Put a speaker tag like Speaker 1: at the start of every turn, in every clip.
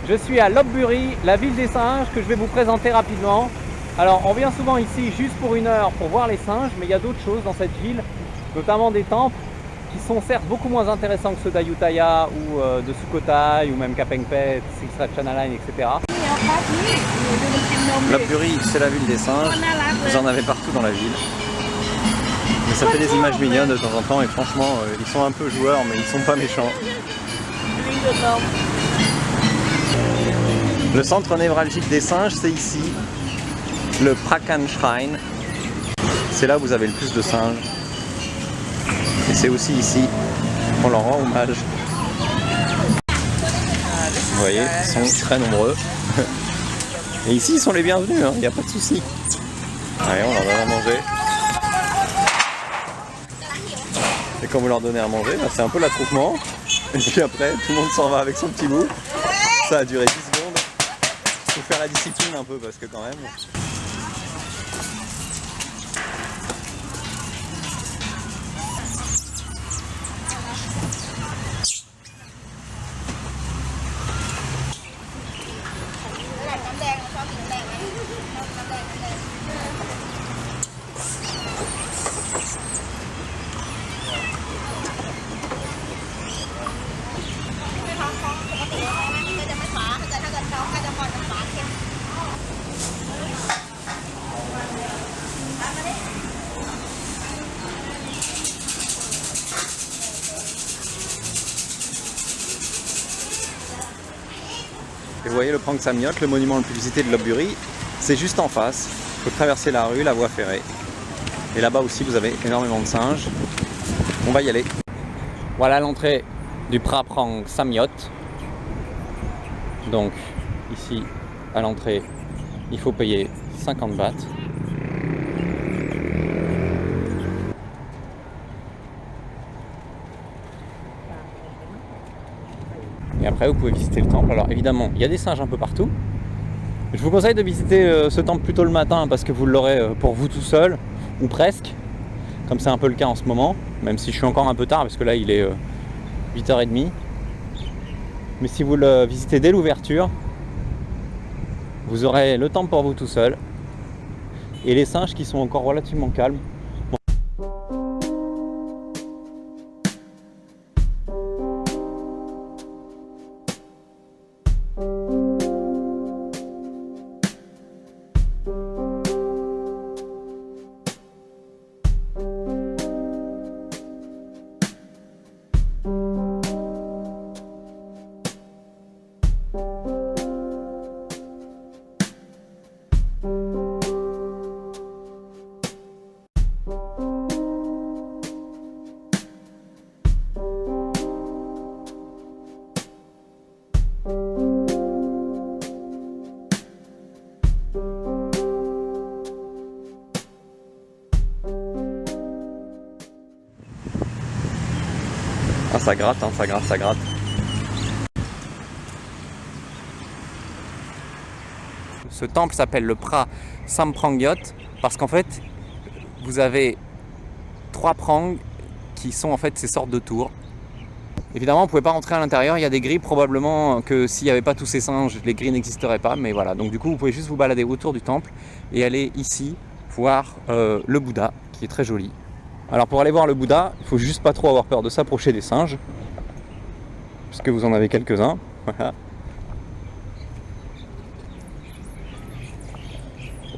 Speaker 1: Je suis à Lopburi, la ville des singes, que je vais vous présenter rapidement. Alors, on vient souvent ici juste pour 1 heure pour voir les singes, mais il y a d'autres choses dans cette ville, notamment des temples qui sont certes beaucoup moins intéressants que ceux d'Ayutthaya ou de Sukhothai ou même Kapengpet, Sixrachanaline, etc. Lopburi, c'est la ville des singes. Vous en avez partout dans la ville. Mais ça fait des images mignonnes de temps en temps et franchement, ils sont un peu joueurs, mais ils sont pas méchants. Le centre névralgique des singes, c'est ici, le Prakan Shrine. C'est là où vous avez le plus de singes. Et c'est aussi ici qu'on leur rend hommage. Vous voyez, ils sont très nombreux. Et ici, ils sont les bienvenus, il n'y a pas de souci. Allez, on leur donne à manger. Et quand vous leur donnez à manger, c'est un peu l'attroupement. Et puis après, tout le monde s'en va avec son petit bout. Ça a duré 10 secondes. Il faut faire la discipline un peu parce que quand même... Et vous voyez le Prang Samyot, le monument le plus visité de Lopburi, c'est juste en face. Il faut traverser la rue, la voie ferrée. Et là-bas aussi, vous avez énormément de singes. On va y aller. Voilà l'entrée du Prang Samyot. Donc, ici, à l'entrée, il faut payer 50 bahts. Et après, vous pouvez visiter le temple. Alors évidemment, il y a des singes un peu partout. Je vous conseille de visiter ce temple plutôt le matin parce que vous l'aurez pour vous tout seul, ou presque, comme c'est un peu le cas en ce moment, même si je suis encore un peu tard parce que là il est 8h30. Mais si vous le visitez dès l'ouverture, vous aurez le temple pour vous tout seul et les singes qui sont encore relativement calmes. Ah, ça gratte, ça gratte, ça gratte. Ce temple s'appelle le Pra Samprangyot parce qu'en fait, vous avez 3 prangs qui sont en fait ces sortes de tours. Évidemment, vous ne pouvez pas rentrer à l'intérieur, il y a des grilles, probablement que s'il n'y avait pas tous ces singes, les grilles n'existeraient pas, mais voilà. Donc du coup, vous pouvez juste vous balader autour du temple et aller ici voir le Bouddha, qui est très joli. Alors pour aller voir le Bouddha, il ne faut juste pas trop avoir peur de s'approcher des singes, puisque vous en avez quelques-uns. Voilà.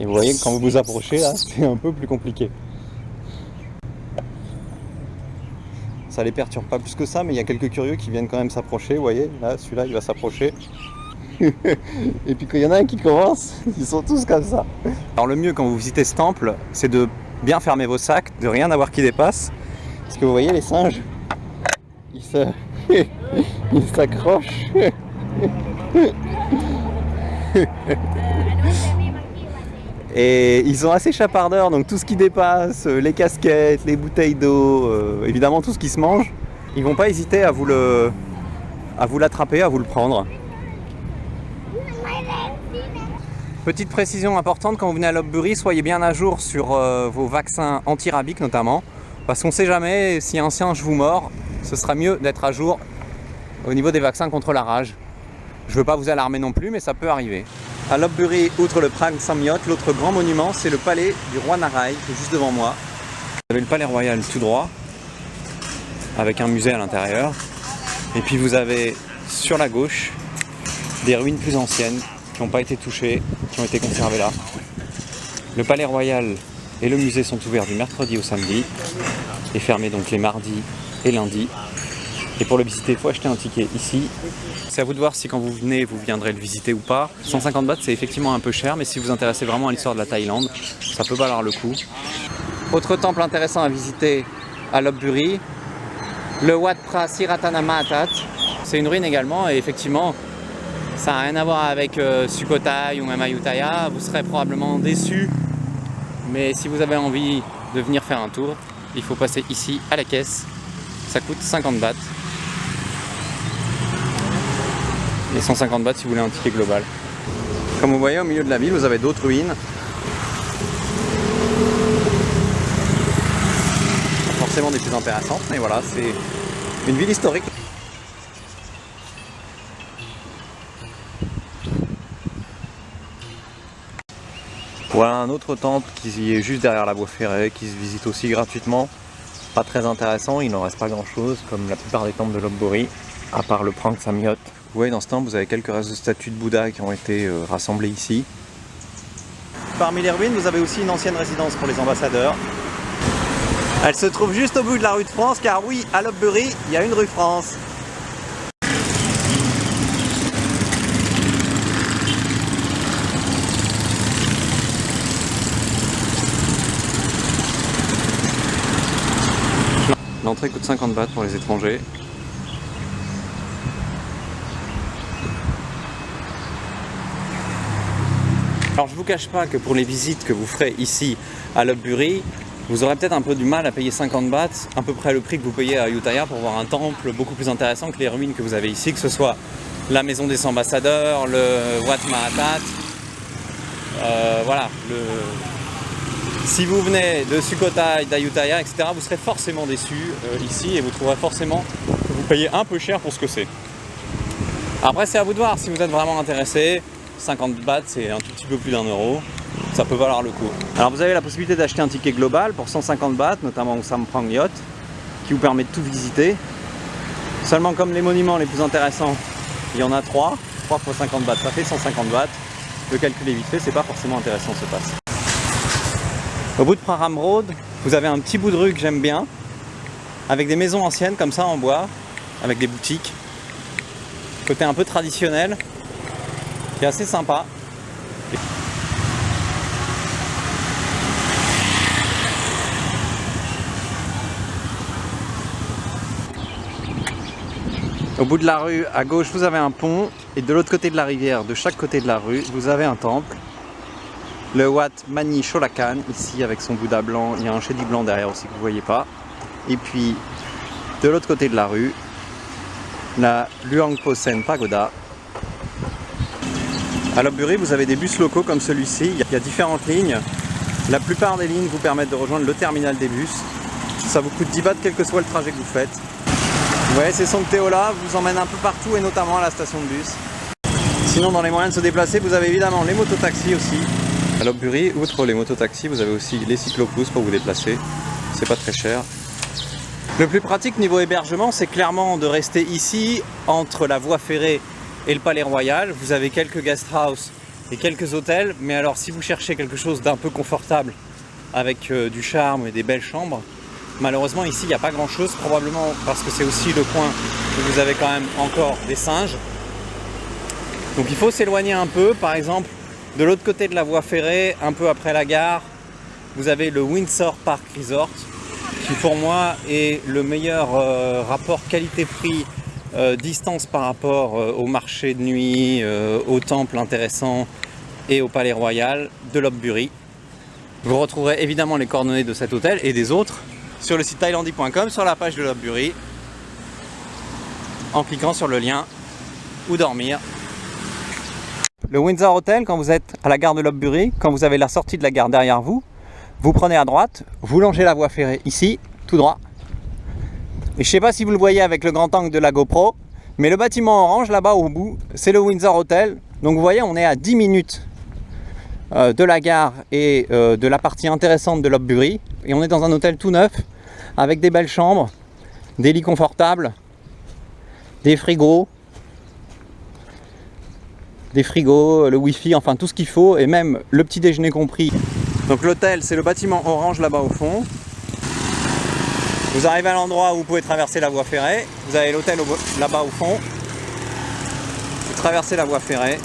Speaker 1: Et vous voyez que quand vous vous approchez, là, c'est un peu plus compliqué. Ça les perturbe pas plus que ça, mais il y a quelques curieux qui viennent quand même s'approcher. Vous voyez, là, celui-là, il va s'approcher. Et puis quand il y en a un qui commence, ils sont tous comme ça. Alors le mieux quand vous visitez ce temple, c'est de bien fermer vos sacs, de rien avoir qui dépasse. Parce que vous voyez les singes, ils s'accrochent. Et ils sont assez chapardeurs, donc tout ce qui dépasse, les casquettes, les bouteilles d'eau, évidemment tout ce qui se mange, ils vont pas hésiter à vous l'attraper, à vous le prendre. Petite précision importante, quand vous venez à Lopburi, soyez bien à jour sur vos vaccins anti-rabiques notamment, parce qu'on ne sait jamais, si un singe vous mord, ce sera mieux d'être à jour au niveau des vaccins contre la rage. Je ne veux pas vous alarmer non plus, mais ça peut arriver. À Lopburi, outre le Prang Samyot, l'autre grand monument, c'est le palais du roi Narai, qui est juste devant moi. Vous avez le palais royal tout droit, avec un musée à l'intérieur. Et puis vous avez sur la gauche des ruines plus anciennes qui n'ont pas été touchées, qui ont été conservées là. Le palais royal et le musée sont ouverts du mercredi au samedi et fermés donc les mardis et lundis. Et pour le visiter, il faut acheter un ticket ici. C'est à vous de voir si quand vous venez, vous viendrez le visiter ou pas. 150 bahts, c'est effectivement un peu cher, mais si vous vous intéressez vraiment à l'histoire de la Thaïlande, ça peut valoir le coup. Autre temple intéressant à visiter à Lopburi, le Wat Phra Siratanama Atat. C'est une ruine également, et effectivement, ça n'a rien à voir avec Sukhothai ou même Ayutthaya. Vous serez probablement déçus, mais si vous avez envie de venir faire un tour, il faut passer ici à la caisse. Ça coûte 50 bahts. Et 150 bahts si vous voulez un ticket global. Comme vous voyez, au milieu de la ville, vous avez d'autres ruines. Pas forcément des plus intéressantes, mais voilà, c'est une ville historique. Voilà un autre temple qui est juste derrière la voie ferrée, qui se visite aussi gratuitement. Pas très intéressant, il n'en reste pas grand chose, comme la plupart des temples de Lopburi, à part le Prang Samyot. Vous voyez, dans ce temple, vous avez quelques restes de statues de Bouddha qui ont été rassemblées ici. Parmi les ruines, vous avez aussi une ancienne résidence pour les ambassadeurs. Elle se trouve juste au bout de la rue de France, car oui, à Lopburi, il y a une rue France. L'entrée coûte 50 bahts pour les étrangers. Alors je vous cache pas que pour les visites que vous ferez ici à Lopburi, vous aurez peut-être un peu du mal à payer 50 bahts, à peu près le prix que vous payez à Ayutthaya pour voir un temple beaucoup plus intéressant que les ruines que vous avez ici, que ce soit la maison des ambassadeurs, le Wat Mahatat. Voilà. Si vous venez de Sukhothai, d'Ayutthaya, etc., vous serez forcément déçus ici et vous trouverez forcément que vous payez un peu cher pour ce que c'est. Après, c'est à vous de voir si vous êtes vraiment intéressé. 50 bahts, c'est un tout petit peu plus d'1 euro. Ça peut valoir le coup. Alors vous avez la possibilité d'acheter un ticket global pour 150 bahts, notamment au Samprangyot, qui vous permet de tout visiter. Seulement comme les monuments les plus intéressants, il y en a 3 fois 50 bahts, ça fait 150 bahts. Le calcul est vite fait, c'est pas forcément intéressant ce passe. Au bout de Prahram Road, vous avez un petit bout de rue que j'aime bien, avec des maisons anciennes comme ça en bois, avec des boutiques. Côté un peu traditionnel, qui est assez sympa. Au bout de la rue, à gauche, vous avez un pont, et de l'autre côté de la rivière, de chaque côté de la rue, vous avez un temple. Le Wat Mani Cholakan, ici avec son Bouddha blanc, il y a un chédi blanc derrière aussi que vous ne voyez pas. Et puis, de l'autre côté de la rue, la Luang Posen Pagoda. À Lopburi, vous avez des bus locaux comme celui-ci, il y a différentes lignes. La plupart des lignes vous permettent de rejoindre le terminal des bus. Ça vous coûte 10 bahts quel que soit le trajet que vous faites. Vous voyez, ces Songteo-là vous emmènent un peu partout et notamment à la station de bus. Sinon, dans les moyens de se déplacer, vous avez évidemment les mototaxis aussi. À Lopburi, outre les mototaxis, vous avez aussi les cyclobus pour vous déplacer. C'est pas très cher. Le plus pratique niveau hébergement, c'est clairement de rester ici, entre la voie ferrée et le palais royal. Vous avez quelques guest house et quelques hôtels, mais alors si vous cherchez quelque chose d'un peu confortable avec du charme et des belles chambres, malheureusement ici il n'y a pas grand chose, probablement parce que c'est aussi le coin où vous avez quand même encore des singes. Donc il faut s'éloigner un peu. Par exemple, de l'autre côté de la voie ferrée, un peu après la gare, vous avez le Windsor Park Resort, qui pour moi est le meilleur rapport qualité-prix distance par rapport au marché de nuit, au temple intéressant et au palais royal de Lopburi. Vous retrouverez évidemment les coordonnées de cet hôtel et des autres sur le site thailandi.com, sur la page de Lopburi, en cliquant sur le lien où dormir. Le Windsor Hotel, quand vous êtes à la gare de Lopburi, quand vous avez la sortie de la gare derrière vous, vous prenez à droite, vous longez la voie ferrée ici, tout droit. Et je ne sais pas si vous le voyez avec le grand angle de la GoPro, Mais le bâtiment orange là-bas au bout, c'est le Windsor Hotel. Donc vous voyez, on est à 10 minutes de la gare et de la partie intéressante de Lopburi. Et on est dans un hôtel tout neuf, avec des belles chambres, des lits confortables, des frigos, le wifi, enfin tout ce qu'il faut, et même le petit déjeuner compris. Donc l'hôtel, c'est le bâtiment orange là-bas au fond. Vous arrivez à l'endroit où vous pouvez traverser la voie ferrée. Vous avez l'hôtel là-bas au fond. Vous traversez la voie ferrée.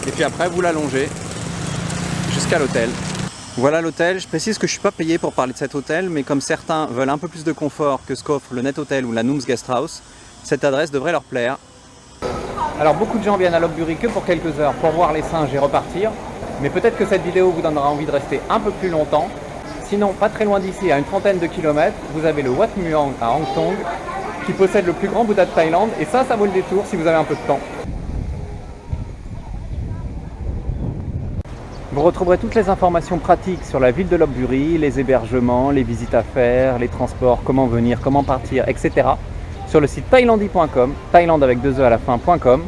Speaker 1: Et puis après, vous l'allongez jusqu'à l'hôtel. Voilà l'hôtel. Je précise que je ne suis pas payé pour parler de cet hôtel, mais comme certains veulent un peu plus de confort que ce qu'offre le Net Hotel ou la Nooms Guest House, cette adresse devrait leur plaire. Alors beaucoup de gens viennent à Lopburi que pour quelques heures pour voir les singes et repartir. Mais peut-être que cette vidéo vous donnera envie de rester un peu plus longtemps. Sinon, pas très loin d'ici, à une trentaine de kilomètres, vous avez le Wat Muang à Hang Thong, qui possède le plus grand Bouddha de Thaïlande. Et ça vaut le détour si vous avez un peu de temps. Vous retrouverez toutes les informations pratiques sur la ville de Lopburi, les hébergements, les visites à faire, les transports, comment venir, comment partir, etc. sur le site thailandi.com, Thaïlande avec 2 E à la fin.com.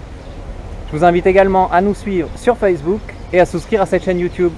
Speaker 1: Je vous invite également à nous suivre sur Facebook et à souscrire à cette chaîne YouTube.